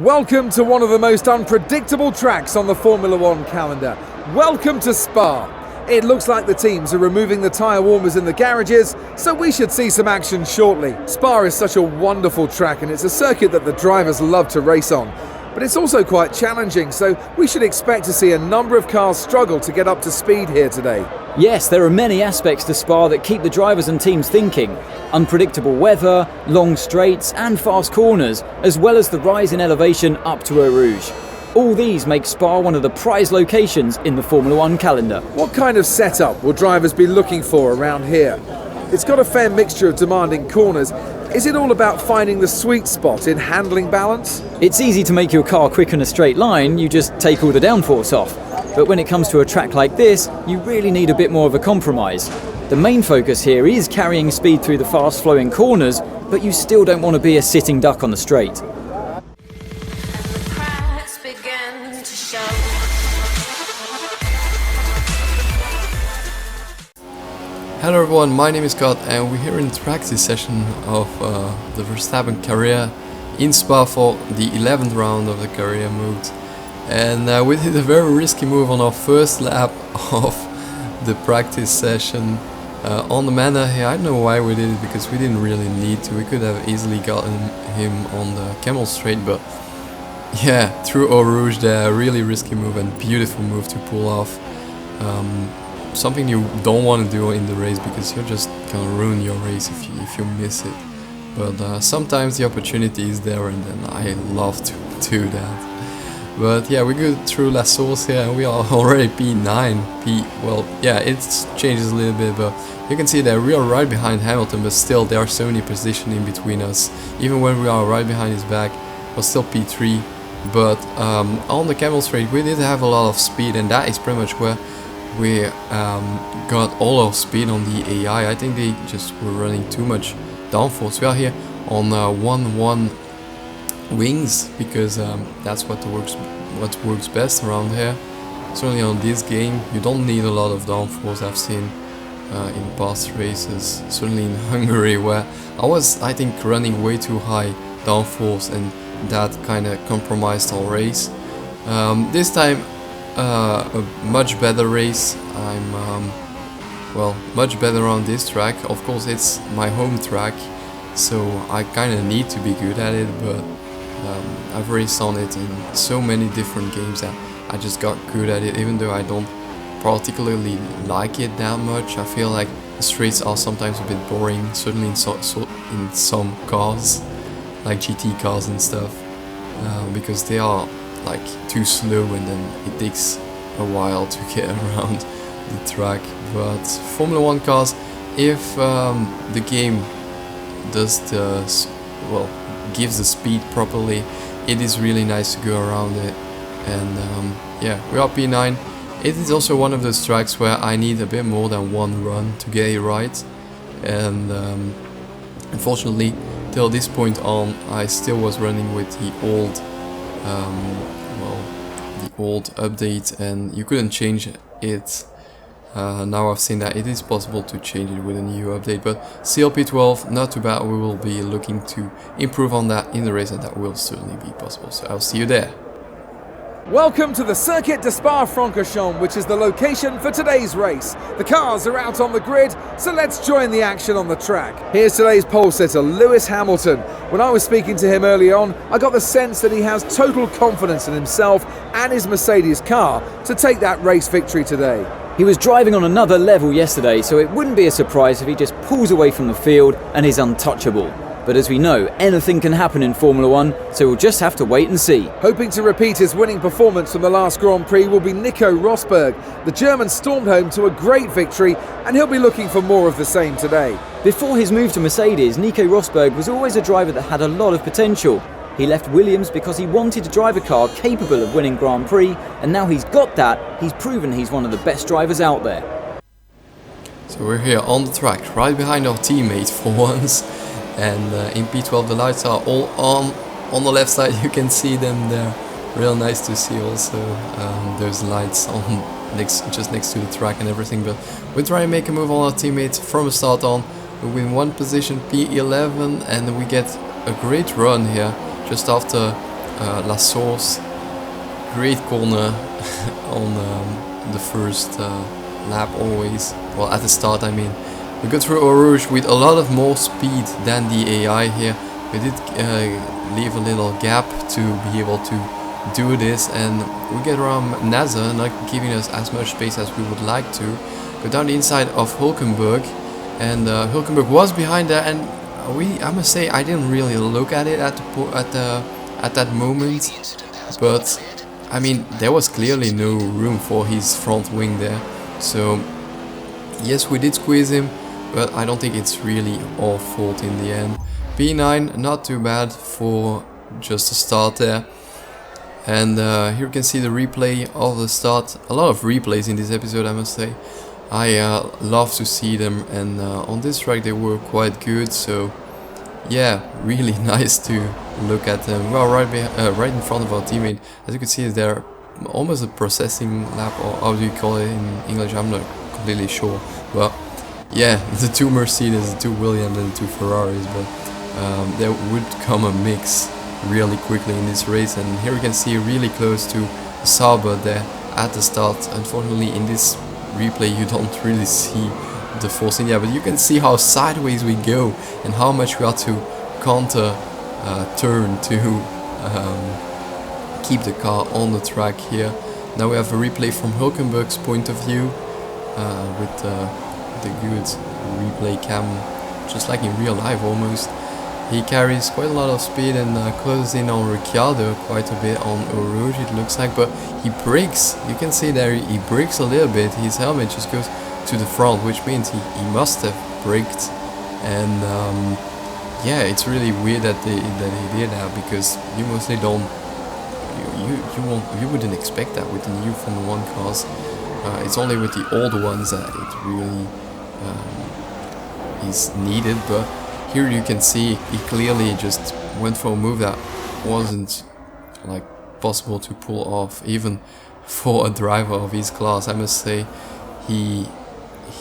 Welcome to one of the most unpredictable tracks on the Formula One calendar. Welcome to Spa. It looks like the teams are removing the tyre warmers in the garages, so we should see some action shortly. Spa is such a wonderful track and it's a circuit that the drivers love to race on. But it's also quite challenging, so we should expect to see a number of cars struggle to get up to speed here today. Yes, there are many aspects to Spa that keep the drivers and teams thinking. Unpredictable weather, long straights and fast corners, as well as the rise in elevation up to Eau Rouge. All these make Spa one of the prized locations in the Formula One calendar. What kind of setup will drivers be looking for around here? It's got a fair mixture of demanding corners. Is it all about finding the sweet spot in handling balance? It's easy to make your car quick in a straight line, you just take all the downforce off. But when it comes to a track like this, you really need a bit more of a compromise. The main focus here is carrying speed through the fast-flowing corners, but you still don't want to be a sitting duck on the straight. Hello everyone, my name is Scott and we're here in the practice session of the Verstappen career in Spa for the 11th round of the career mode. And we did a very risky move on our first lap of the practice session on the manor here. I don't know why we did it, because we didn't really need to. We could have easily gotten him on the camel straight, but yeah, through Eau Rouge there, really risky move and beautiful move to pull off. Something you don't want to do in the race, because you're just gonna ruin your race if you miss it. But sometimes the opportunity is there, and then I love to do that. But yeah, we go through La Source here and we are already P9. Well, yeah, it changes a little bit, but you can see that we are right behind Hamilton, but still there are Sony position in between us. Even when we are right behind his back, we're still P3. But on the camel straight we did have a lot of speed, and that is pretty much where we got all our speed on the AI. I think they just were running too much downforce. We are here on 1-1 wings, because that's what works best around here. Certainly on this game you don't need a lot of downforce. I've seen in past races, certainly in Hungary, where I think running way too high downforce, and that kind of compromised our race. This time a much better race. I'm much better on this track. Of course it's my home track, so I kind of need to be good at it, but I've raced on it in so many different games that I just got good at it, even though I don't particularly like it that much. I feel like the straights are sometimes a bit boring, certainly in some cars, like GT cars and stuff, because they are like too slow and then it takes a while to get around the track. But Formula One cars, if the game does gives the speed properly, it is really nice to go around it. And yeah, we are P9. It is also one of those tracks where I need a bit more than one run to get it right, and unfortunately till this point on I still was running with the old update, and you couldn't change it. Now I've seen that it is possible to change it with a new update, but CLP12, not too bad. We will be looking to improve on that in the race, and that will certainly be possible, so I'll see you there. Welcome to the Circuit de Spa-Francorchamps, which is the location for today's race. The cars are out on the grid, so let's join the action on the track. Here's today's pole sitter, Lewis Hamilton. When I was speaking to him early on, I got the sense that he has total confidence in himself and his Mercedes car to take that race victory today. He was driving on another level yesterday, so it wouldn't be a surprise if he just pulls away from the field and is untouchable. But as we know, anything can happen in Formula One, so we'll just have to wait and see. Hoping to repeat his winning performance from the last Grand Prix will be Nico Rosberg. The German stormed home to a great victory, and he'll be looking for more of the same today. Before his move to Mercedes, Nico Rosberg was always a driver that had a lot of potential. He left Williams because he wanted to drive a car capable of winning Grand Prix, and now he's got that, he's proven he's one of the best drivers out there. So we're here on the track, right behind our teammate for once. And in P12 the lights are all on the left side. You can see them there. Real nice to see also those lights on just next to the track and everything. But we try and make a move on our teammates from the start on. We win one position, P11, and we get a great run here just after La Source. Great corner on the first lap always. Well, at the start I mean. We go through Eau Rouge with a lot of more speed than the AI here. We did leave a little gap to be able to do this, and we get around NASA, not giving us as much space as we would like to. Go down the inside of Hulkenberg, and Hulkenberg was behind there, and I must say I didn't really look at it at that moment, but I mean there was clearly no room for his front wing there. So yes, we did squeeze him, but I don't think it's really our fault in the end. P9, not too bad for just a start there. And here you can see the replay of the start. A lot of replays in this episode, I must say. I love to see them, and on this track they were quite good. So yeah, really nice to look at them. Well, right in front of our teammate. As you can see, they're almost a processing lap, or how do you call it in English? I'm not completely sure. But yeah, the two Mercedes, the two Williams and the two Ferraris, but there would come a mix really quickly in this race, and here we can see really close to Sauber there at the start. Unfortunately in this replay you don't really see the Force India, but you can see how sideways we go and how much we have to counter turn to keep the car on the track here. Now we have a replay from Hulkenberg's point of view with the good replay cam, just like in real life almost. He carries quite a lot of speed and closes in on Ricciardo quite a bit on Eau Rouge, it looks like, but he brakes. You can see there he brakes a little bit. His helmet just goes to the front, which means he must have braked. And yeah, it's really weird that he did that, because you mostly don't, you wouldn't expect that with the new Formula 1 cars. It's only with the older ones that it really is needed, but here you can see he clearly just went for a move that wasn't like possible to pull off, even for a driver of his class. I must say he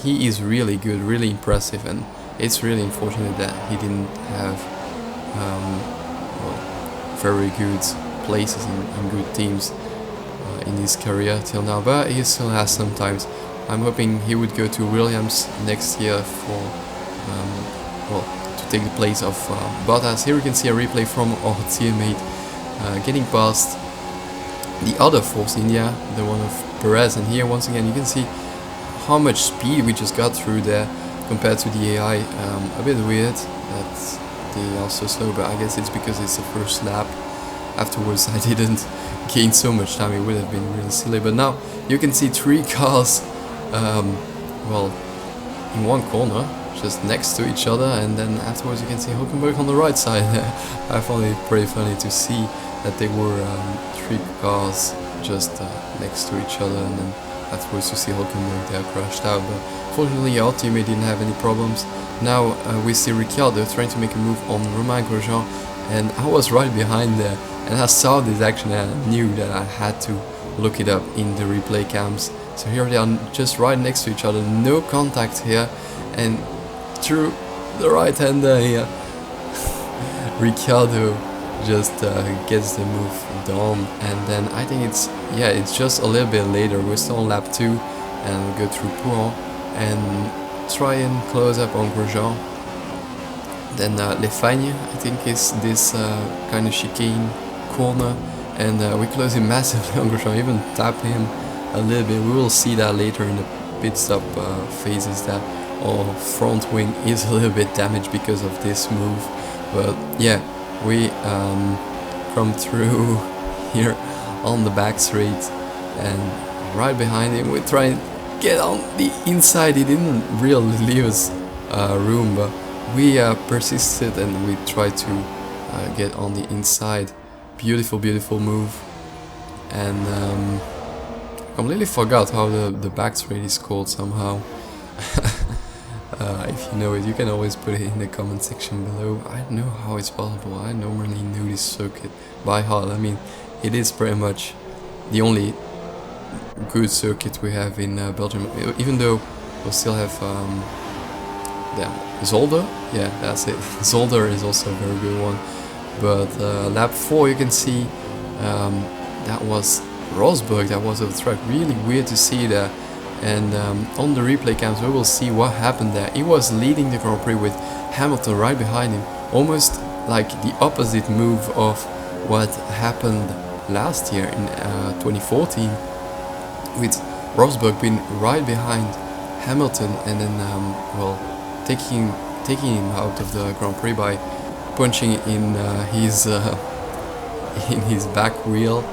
is really good, really impressive, and it's really unfortunate that he didn't have well, very good places in good teams in his career till now, but he still has some times. I'm hoping he would go to Williams next year for well, to take the place of Bottas. Here we can see a replay from our teammate getting past the other Force India, the one of Perez, and here once again you can see how much speed we just got through there compared to the AI. A bit weird that they are so slow, but I guess it's because it's the first lap. Afterwards I didn't gain so much time, it would have been really silly, but now you can see three cars well, in one corner, just next to each other, and then afterwards you can see Hulkenberg on the right side. I found it pretty funny to see that they were three cars just next to each other, and then afterwards to see Hulkenberg there crashed out. But fortunately our teammate didn't have any problems. Now we see Ricciardo trying to make a move on Romain Grosjean, and I was right behind there, and I saw this action and I knew that I had to look it up in the replay cams. So here they are just right next to each other, no contact here, and through the right hander here Ricciardo just gets the move done. And then I think it's just a little bit later, we're still on lap 2, and we go through Pouhon and try and close up on Grosjean. Then Lefagne, I think, is this kind of chicane corner, and we close him massively on Grosjean, even tap him a little bit. We will see that later in the pit stop phases that our front wing is a little bit damaged because of this move. But yeah, we come through here on the back straight, and right behind him we try and get on the inside. He didn't really leave us room, but we persisted and we tried to get on the inside. Beautiful, beautiful move. And completely forgot how the back straight is called somehow. If you know it, you can always put it in the comment section below. I don't know how it's possible. I normally know this circuit by heart. I mean, it is pretty much the only good circuit we have in Belgium, even though we'll still have Zolder. Yeah, that's it. Zolder is also a very good one. But lap 4 you can see that was Rosberg that was on the track. Really weird to see that. And on the replay cams we will see what happened there. He was leading the Grand Prix with Hamilton right behind him, almost like the opposite move of what happened last year in 2014, with Rosberg being right behind Hamilton and then well, taking him out of the Grand Prix by punching in his back wheel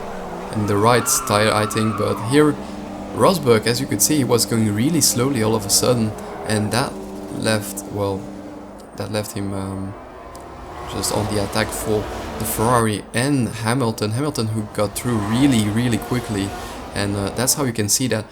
and the right tire, I think. But here Rosberg, as you could see, he was going really slowly all of a sudden, and that left him just on the attack for the Ferrari and Hamilton who got through really quickly. And that's how you can see that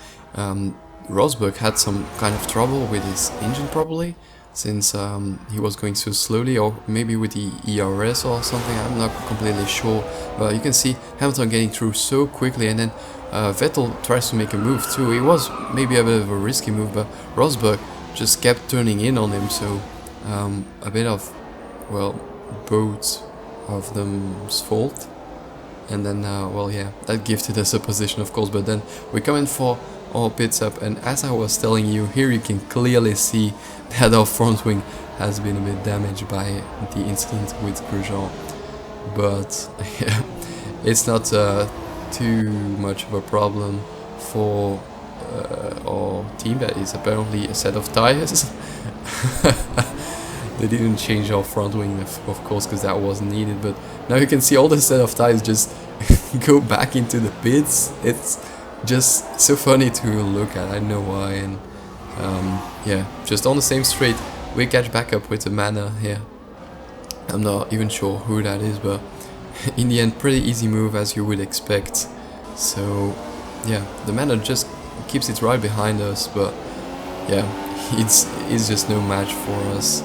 Rosberg had some kind of trouble with his engine probably, since he was going so slowly, or maybe with the ERS or something, I'm not completely sure. But you can see Hamilton getting through so quickly, and then Vettel tries to make a move too. It was maybe a bit of a risky move, but Rosberg just kept turning in on him, so a bit of, well, both of them's fault. And then, well, yeah, that gifted us a position, of course. But then we come in for our pit stop, and as I was telling you, here you can clearly see that our front wing has been a bit damaged by the incident with Grosjean. But yeah, it's not too much of a problem for our team. That is apparently a set of tires. They didn't change our front wing, of course, because that wasn't needed. But now you can see all the set of tires just go back into the pits. It's just so funny to look at. I don't know why. And yeah, just on the same straight, we catch back up with the Manor here. I'm not even sure who that is, but in the end, pretty easy move as you would expect. So yeah, the Manor just keeps it right behind us, but yeah, it's just no match for us.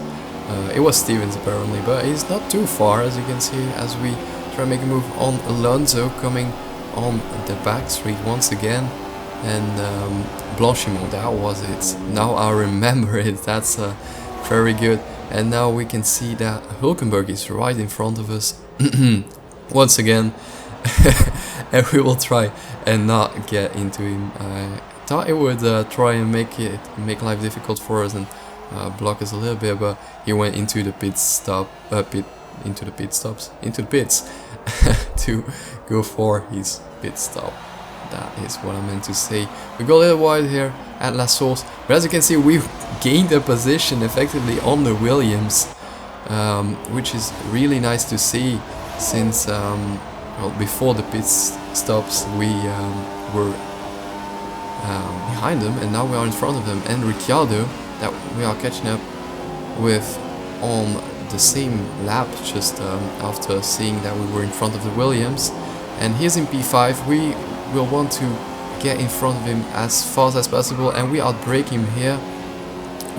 It was Stevens apparently, but he's not too far, as you can see, as we try to make a move on Alonso coming on the back straight once again. And Blanchimont, that was it. Now I remember it. That's very good. And now we can see that Hülkenberg is right in front of us once again. And we will try and not get into him. I thought it would try and make life difficult for us and block us a little bit, but he went into the pits to go for his pit stop. That is what I meant to say. We go a little wide here at La Source, but as you can see, we've gained a position effectively on the Williams, which is really nice to see, since well, before the pit stops we were behind them, and now we are in front of them. And Ricciardo, that we are catching up with on the same lap, just after seeing that we were in front of the Williams. And he's in P5. We will want to get in front of him as fast as possible, and we outbrake him here,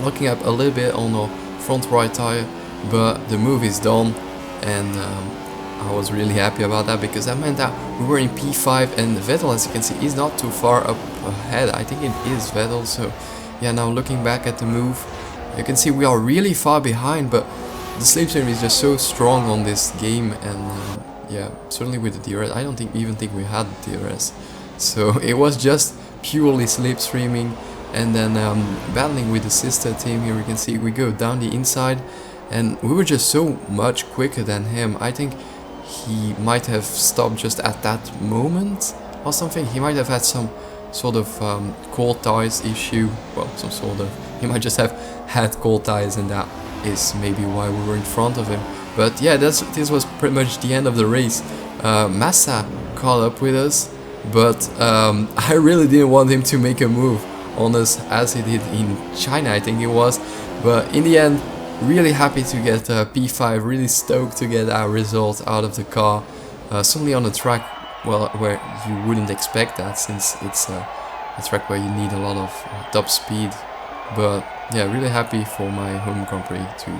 looking up a little bit on our front right tire, but the move is done. And I was really happy about that, because that meant that we were in P5, and Vettel, as you can see, is not too far up ahead. I think it is Vettel. So yeah, now looking back at the move, you can see we are really far behind, but the slipstream is just so strong on this game. And yeah, certainly with the DRS, I don't even think we had DRS, so it was just purely slipstreaming. And then battling with the sister team here, we can see we go down the inside, and we were just so much quicker than him. I think he might have stopped just at that moment or something. He might have had some sort of cold tires issue. Well, he might just have had cold tires, and that is maybe why we were in front of him. But yeah, this was pretty much the end of the race. Massa caught up with us, but I really didn't want him to make a move on us as he did in China, I think it was. But in the end, really happy to get P5, really stoked to get our result out of the car. Certainly on a track, well, where you wouldn't expect that, since it's a track where you need a lot of top speed. But yeah, really happy for my home Grand Prix to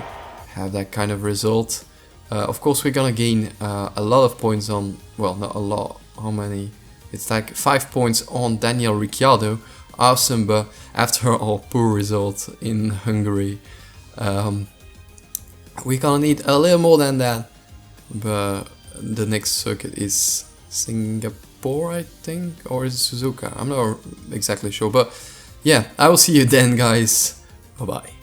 have that kind of result. Of course, we're gonna gain a lot of points on, well, not a lot, how many? It's like 5 points on Daniel Ricciardo. Awesome, but after our poor result in Hungary, we're gonna need a little more than that. But the next circuit is Singapore, I think, or is it Suzuka? I'm not exactly sure, but yeah, I will see you then, guys. Bye bye.